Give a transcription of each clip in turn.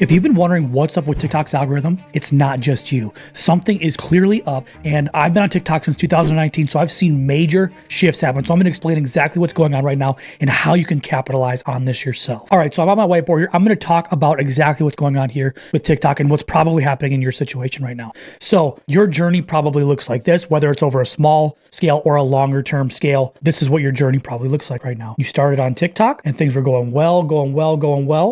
If you've been wondering what's up with TikTok's algorithm, it's not just you. Something is clearly up, and I've been on TikTok since 2019, so I've seen major shifts happen. So I'm going to explain exactly what's going on right now and how you can capitalize on this yourself. All right, so I'm on my whiteboard here. I'm going to talk about exactly what's going on here with TikTok and what's probably happening in your situation right now. So your journey probably looks like this, whether it's over a small scale or a longer term scale. This is what your journey probably looks like right now. You started on TikTok and things were going well.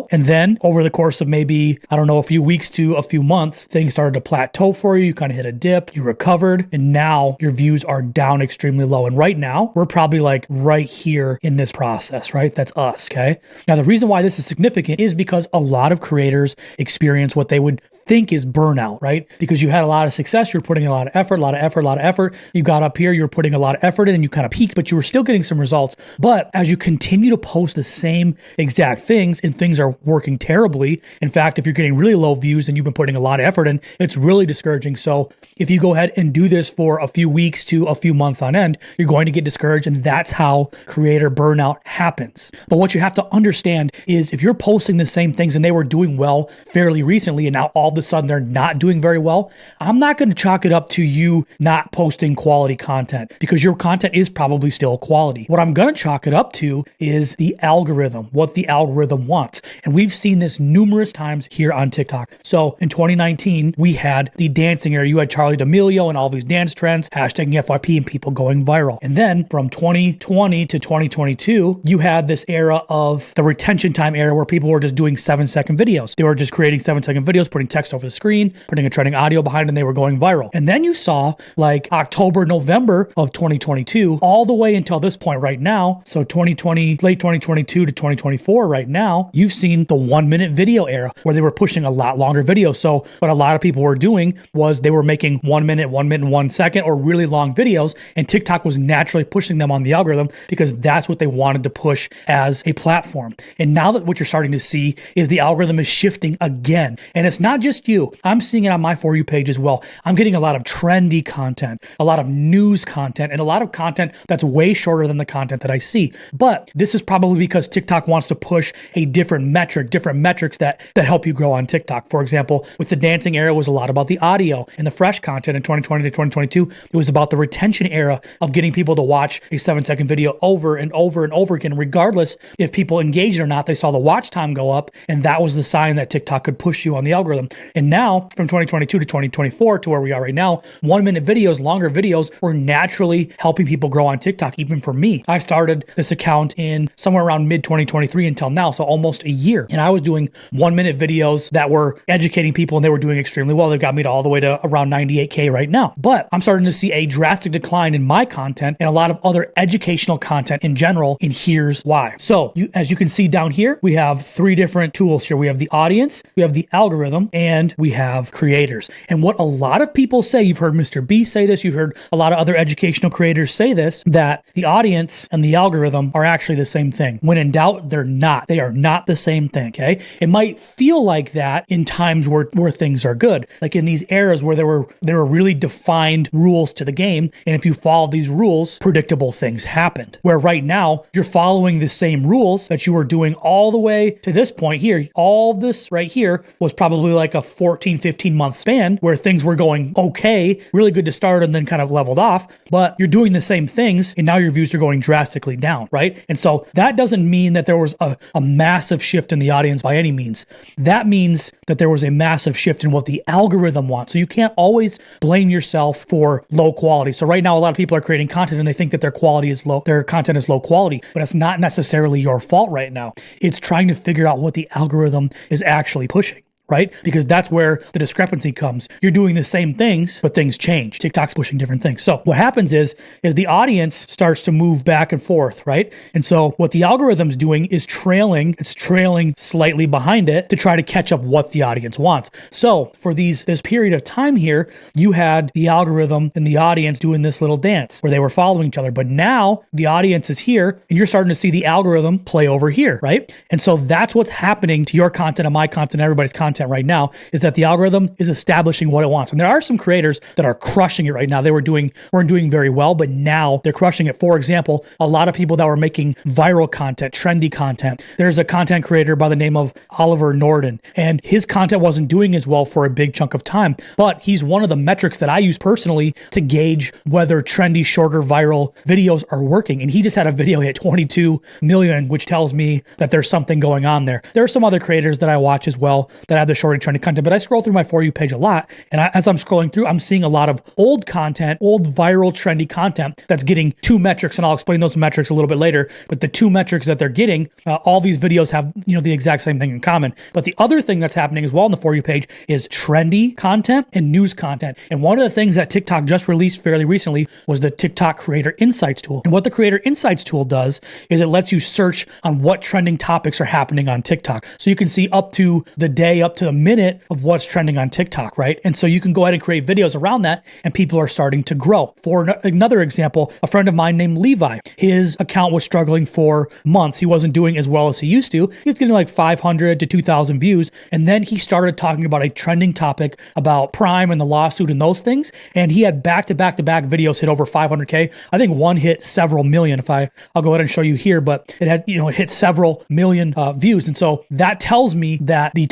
And then over the course of maybe a few weeks to a few months, things started to plateau for you. You kind of hit a dip, you recovered, and now your views are down extremely low. And right now, we're probably like right here in this process, right? That's us, okay? Now, the reason why this is significant is because a lot of creators experience what they would think is burnout, right? Because you had a lot of success, you're putting a lot of effort. You got up here, you're putting a lot of effort in, and you kind of peaked, but you were still getting some results. But as you continue to post the same exact things and things are working terribly, in fact, if you're getting really low views and you've been putting a lot of effort in, it's really discouraging. So if you go ahead and do this for a few weeks to a few months on end, you're going to get discouraged, and that's how creator burnout happens. But what you have to understand is if you're posting the same things and they were doing well fairly recently, and now all of a sudden they're not doing very well, I'm not going to chalk it up to you not posting quality content, because your content is probably still quality. What I'm going to chalk it up to is the algorithm, what the algorithm wants. And we've seen this numerous times here on TikTok. So in 2019, we had the dancing era. You had Charli D'Amelio and all these dance trends, hashtagging FYP, and people going viral. And then from 2020 to 2022, you had this era of the retention time era where people were just doing 7-second videos. They were just creating 7-second videos, putting text over the screen, putting a trending audio behind, and they were going viral. And then you saw like October, November of 2022, all the way until this point right now. So 2020, late 2022 to 2024 right now, you've seen the 1-minute video era where they were pushing a lot longer videos. So what a lot of people were doing was they were making 1 minute, 1 second, or really long videos, and TikTok was naturally pushing them on the algorithm because that's what they wanted to push as a platform. And now that what you're starting to see is the algorithm is shifting again. And it's not just you. I'm seeing it on my For You page as well. I'm getting a lot of trendy content, a lot of news content, and a lot of content that's way shorter than the content that I see. But this is probably because TikTok wants to push a different metrics that help you grow on TikTok. For example, with the dancing era, it was a lot about the audio, and the fresh content in 2020 to 2022, it was about the retention era of getting people to watch a 7-second video over and over and over again, regardless if people engaged or not. They saw the watch time go up, and that was the sign that TikTok could push you on the algorithm. And now from 2022 to 2024 to where we are right now, 1-minute videos, longer videos were naturally helping people grow on TikTok. Even for me, I started this account in somewhere around mid 2023 until now, so almost a year. And I was doing 1-minute videos that were educating people, and they were doing extremely well. They got me to all the way to around 98K right now. But I'm starting to see a drastic decline in my content and a lot of other educational content in general, and here's why. So as you can see down here, we have 3 different tools here. We have the audience, we have the algorithm, and we have creators. And what a lot of people say, you've heard Mr. B say this, you've heard a lot of other educational creators say this, that the audience and the algorithm are actually the same thing. When in doubt, they're not. They are not the same thing, okay? It might feel like that in times where things are good, like in these eras where there were really defined rules to the game, and if you followed these rules, predictable things happened. Where right now, you're following the same rules that you were doing all the way to this point here. All this right here was probably like a 14-15 month span where things were going okay, really good to start, and then kind of leveled off. But you're doing the same things, and now your views are going drastically down, right? And so that doesn't mean that there was a massive shift in the audience by any means. That means that there was a massive shift in what the algorithm wants. So you can't always blame yourself for low quality. So right now, a lot of people are creating content and they think that their content is low quality, but it's not necessarily your fault right now. It's trying to figure out what the algorithm is actually pushing, right? Because that's where the discrepancy comes. You're doing the same things, but things change. TikTok's pushing different things. So what happens is the audience starts to move back and forth, right? And so what the algorithm's doing is it's trailing slightly behind it to try to catch up what the audience wants. So for this period of time here, you had the algorithm and the audience doing this little dance where they were following each other. But now the audience is here, and you're starting to see the algorithm play over here, right? And so that's what's happening to your content and my content, everybody's content content right now is that the algorithm is establishing what it wants. And there are some creators that are crushing it right now. Weren't doing very well, but now they're crushing it. For example, a lot of people that were making viral content, trendy content. There's a content creator by the name of Oliver Norden, and his content wasn't doing as well for a big chunk of time, but he's one of the metrics that I use personally to gauge whether trendy, shorter, viral videos are working. And he just had a video hit 22 million, which tells me that there's something going on there. There are some other creators that I watch as well that have the shorter, trendy content, but I scroll through my For You page a lot. And as I'm scrolling through, I'm seeing a lot of old content, old viral, trendy content that's getting two metrics. And I'll explain those metrics a little bit later. But the two metrics that they're getting, all these videos have, the exact same thing in common. But the other thing that's happening as well on the For You page is trendy content and news content. And one of the things that TikTok just released fairly recently was the TikTok Creator Insights tool. And what the Creator Insights tool does is it lets you search on what trending topics are happening on TikTok. So you can see up to the day, up to a minute of what's trending on TikTok, right? And so you can go ahead and create videos around that, and people are starting to grow. For another example, a friend of mine named Levi, his account was struggling for months. He wasn't doing as well as he used to. He was getting like 500 to 2,000 views. And then he started talking about a trending topic about Prime and the lawsuit and those things. And he had back-to-back-to-back videos hit over 500K. I think one hit several million. I'll go ahead and show you here, but it had, it hit several million views. And so that tells me that the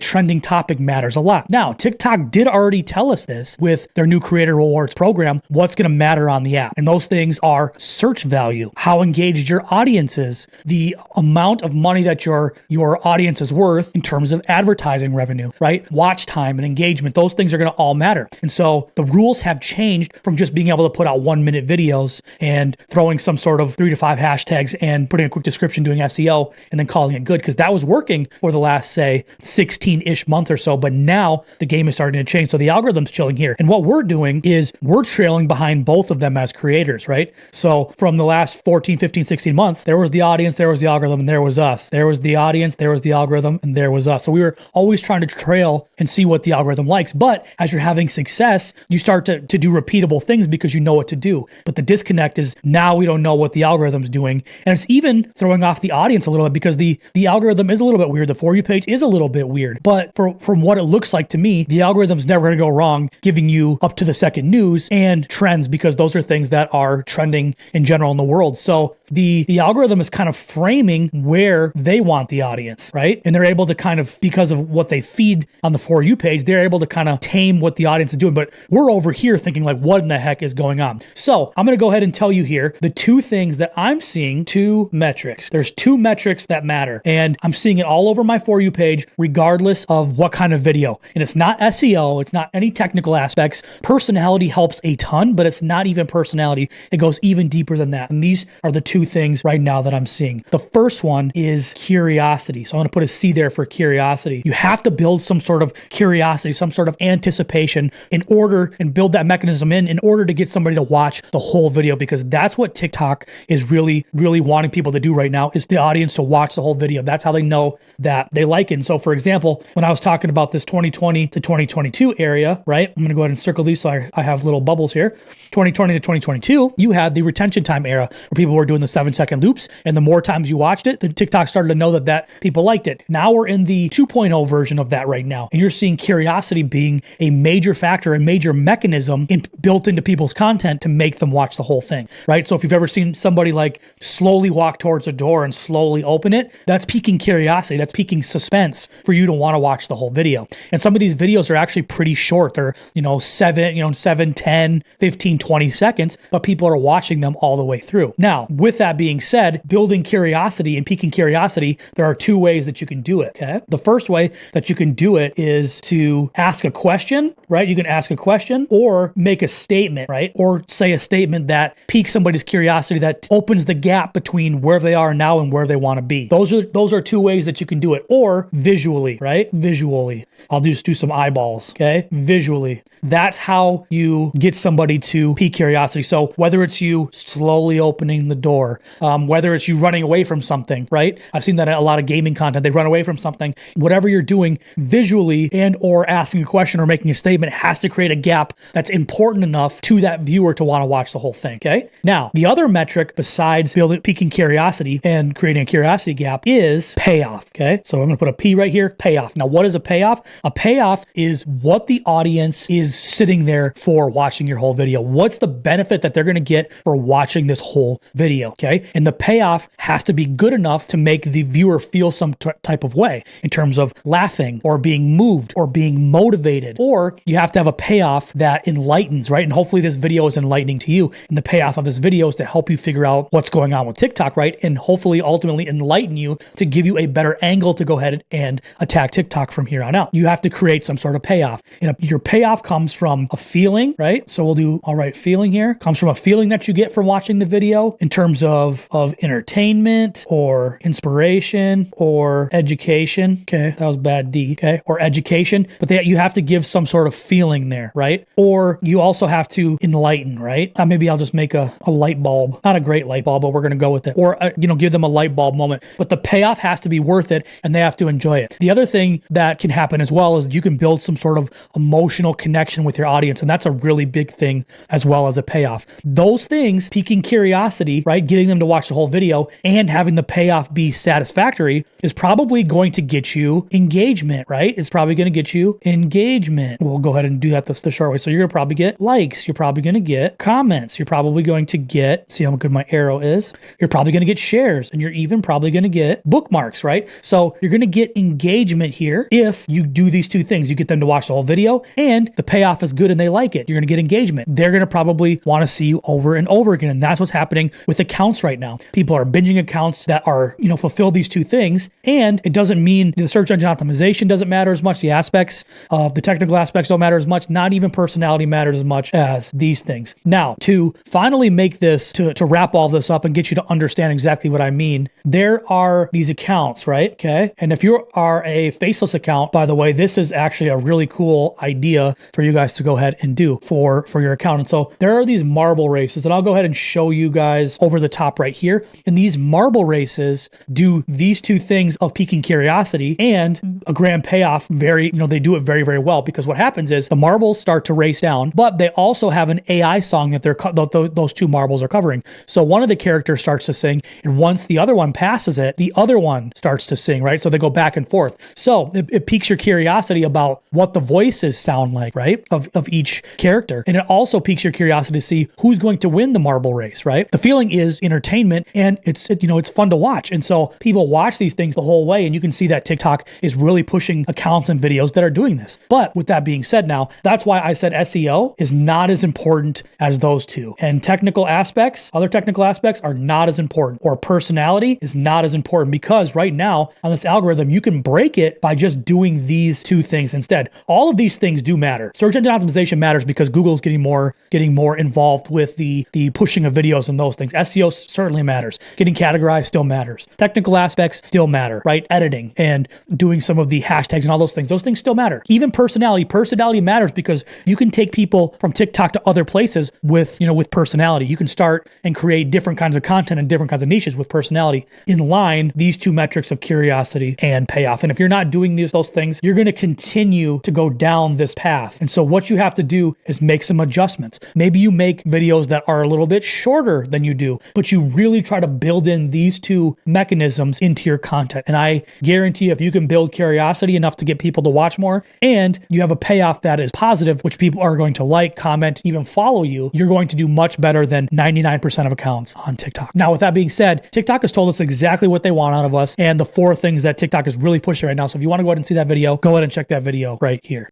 trending topic matters a lot. Now, TikTok did already tell us this with their new creator rewards program, what's going to matter on the app. And those things are search value, how engaged your audience is, the amount of money that your audience is worth in terms of advertising revenue, right? Watch time and engagement, those things are going to all matter. And so the rules have changed from just being able to put out 1-minute videos and throwing some sort of 3 to 5 hashtags and putting a quick description, doing SEO, and then calling it good, because that was working for the last, say, 16-ish month or so. But now the game is starting to change. So the algorithm's chilling here. And what we're doing is we're trailing behind both of them as creators, right? So from the last 14, 15, 16 months, there was the audience, there was the algorithm, and there was us. There was the audience, there was the algorithm, and there was us. So we were always trying to trail and see what the algorithm likes. But as you're having success, you start to do repeatable things because you know what to do. But the disconnect is now we don't know what the algorithm's doing. And it's even throwing off the audience a little bit because the algorithm is a little bit weird. The For You page is a little bit weird. But from what it looks like to me, the algorithm's never going to go wrong giving you up to the second news and trends, because those are things that are trending in general in the world. So the algorithm is kind of framing where they want the audience, right? And they're able to kind of, because of what they feed on the For You page, they're able to kind of tame what the audience is doing. But we're over here thinking like, what in the heck is going on? So I'm going to go ahead and tell you here the two things that I'm seeing, two metrics. There's two metrics that matter. And I'm seeing it all over my For You page, regardless of what kind of video. And it's not SEO. It's not any technical aspects. Personality helps a ton, but it's not even personality. It goes even deeper than that. And these are the two things right now that I'm seeing. The first one is curiosity. So I'm going to put a C there for curiosity. You have to build some sort of curiosity, some sort of anticipation in order, and build that mechanism in order to get somebody to watch the whole video, because that's what TikTok is really, really wanting people to do right now, is the audience to watch the whole video. That's how they know that they like it. And so, for example, when I was talking about this 2020 to 2022 area, right? I'm going to go ahead and circle these so I have little bubbles here. 2020 to 2022, you had the retention time era where people were doing the 7-second loops, and the more times you watched it, the TikTok started to know that people liked it. Now we're in the 2.0 version of that right now, and you're seeing curiosity being a major factor, a major mechanism built into people's content to make them watch the whole thing, right? So if you've ever seen somebody like slowly walk towards a door and slowly open it, that's piquing curiosity, that's piquing suspense for you to want to watch the whole video. And some of these videos are actually pretty short. They're 7, 10, 15, 20 seconds, but people are watching them all the way through. Now, with that being said, building curiosity and piquing curiosity, there are two ways that you can do it, okay? The first way that you can do it is to ask a question, right? You can ask a question or make a statement, right? Or say a statement that piques somebody's curiosity, that opens the gap between where they are now and where they want to be. Those are two ways that you can do it. Or visually, right? Visually. I'll just do some eyeballs, okay? Visually. That's how you get somebody to pique curiosity. So whether it's you slowly opening the door, whether it's you running away from something, right? I've seen that in a lot of gaming content. They run away from something. Whatever you're doing visually and or asking a question or making a statement has to create a gap that's important enough to that viewer to want to watch the whole thing, okay? Now, the other metric besides piquing curiosity and creating a curiosity gap is payoff, okay? So I'm going to put a P right here, payoff. Now, what is a payoff? A payoff is what the audience is sitting there for watching your whole video. What's the benefit that they're going to get for watching this whole video, okay? And the payoff has to be good enough to make the viewer feel some type of way in terms of laughing or being moved or being motivated, or you have to have a payoff that enlightens, right? And hopefully this video is enlightening to you. And the payoff of this video is to help you figure out what's going on with TikTok, right? And hopefully ultimately enlighten you to give you a better angle to go ahead and attack TikTok from here on out. You have to create some sort of payoff. And your payoff comes from a feeling, right? So we'll do, all right, feeling here comes from a feeling that you get from watching the video in terms of entertainment or inspiration or education. Okay, that was bad D, okay? Or education, but you have to give some sort of feeling there, right? Or you also have to enlighten, right? Maybe I'll just make a light bulb, not a great light bulb, but we're going to go with it. Or, give them a light bulb moment, but the payoff has to be worth it and they have to enjoy it. The other thing that can happen as well is you can build some sort of emotional connection with your audience. And that's a really big thing as well as a payoff. Those things, piquing curiosity, right? Getting them to watch the whole video and having the payoff be satisfactory is probably going to get you engagement, right? It's probably going to get you engagement. We'll go ahead and do that the short way. So you're going to probably get likes. You're probably going to get comments. You're probably going to get, see how good my arrow is. You're probably going to get shares, and you're even probably going to get bookmarks, right? So you're going to get engagement here if you do these two things. You get them to watch the whole video and the payoff is good and they like it. You're going to get engagement. They're going to probably want to see you over and over again. And that's what's happening with accounts right now. People are binging accounts that are, fulfill these two things. And it doesn't mean the search engine optimization doesn't matter as much. The aspects of the technical aspects don't matter as much. Not even personality matters as much as these things. Now, to finally make this, to wrap all this up and get you to understand exactly what I mean, there are these accounts, right? Okay. And if you are a faceless account, by the way, this is actually a really cool idea for you guys to go ahead and do for your account. And so there are these marble races, and I'll go ahead and show you guys over the top right here. And these marble races do these two things of piquing curiosity and a grand payoff. They do it very, very well, because what happens is the marbles start to race down, but they also have an AI song that those two marbles are covering. So one of the characters starts to sing, and once the other one passes it, the other one starts to sing, right? So they go back and forth. So it piques your curiosity about what the voices sound like, right? Of each character. And it also piques your curiosity to see who's going to win the marble race, right? The feeling is entertainment, and it's fun to watch. And so people watch these things the whole way, and you can see that TikTok is really pushing accounts and videos that are doing this. But with that being said, now that's why I said SEO is not as important as those two. And other technical aspects are not as important, or personality is not as important, because right now on this algorithm, you can break it by just doing these two things instead. All of these things do matter. Search engine optimization matters because Google is getting more involved with the pushing of videos and those things. SEO certainly matters. Getting categorized still matters. Technical aspects still matter, right? Editing and doing some of the hashtags and all those things still matter. Even personality matters, because you can take people from TikTok to other places with personality. You can start and create different kinds of content and different kinds of niches with personality in line, these two metrics of curiosity and payoff. And if you're not doing those things, you're going to continue to go down this path. And so what you have to do is make some adjustments. Maybe you make videos that are a little bit shorter than you do, but you really try to build in these two mechanisms into your content. And I guarantee if you can build curiosity enough to get people to watch more, and you have a payoff that is positive, which people are going to like, comment, even follow you, you're going to do much better than 99% of accounts on TikTok. Now, with that being said, TikTok has told us exactly what they want out of us and the 4 things that TikTok is really pushing right now. So if you want to go ahead and see that video, go ahead and check that video right here.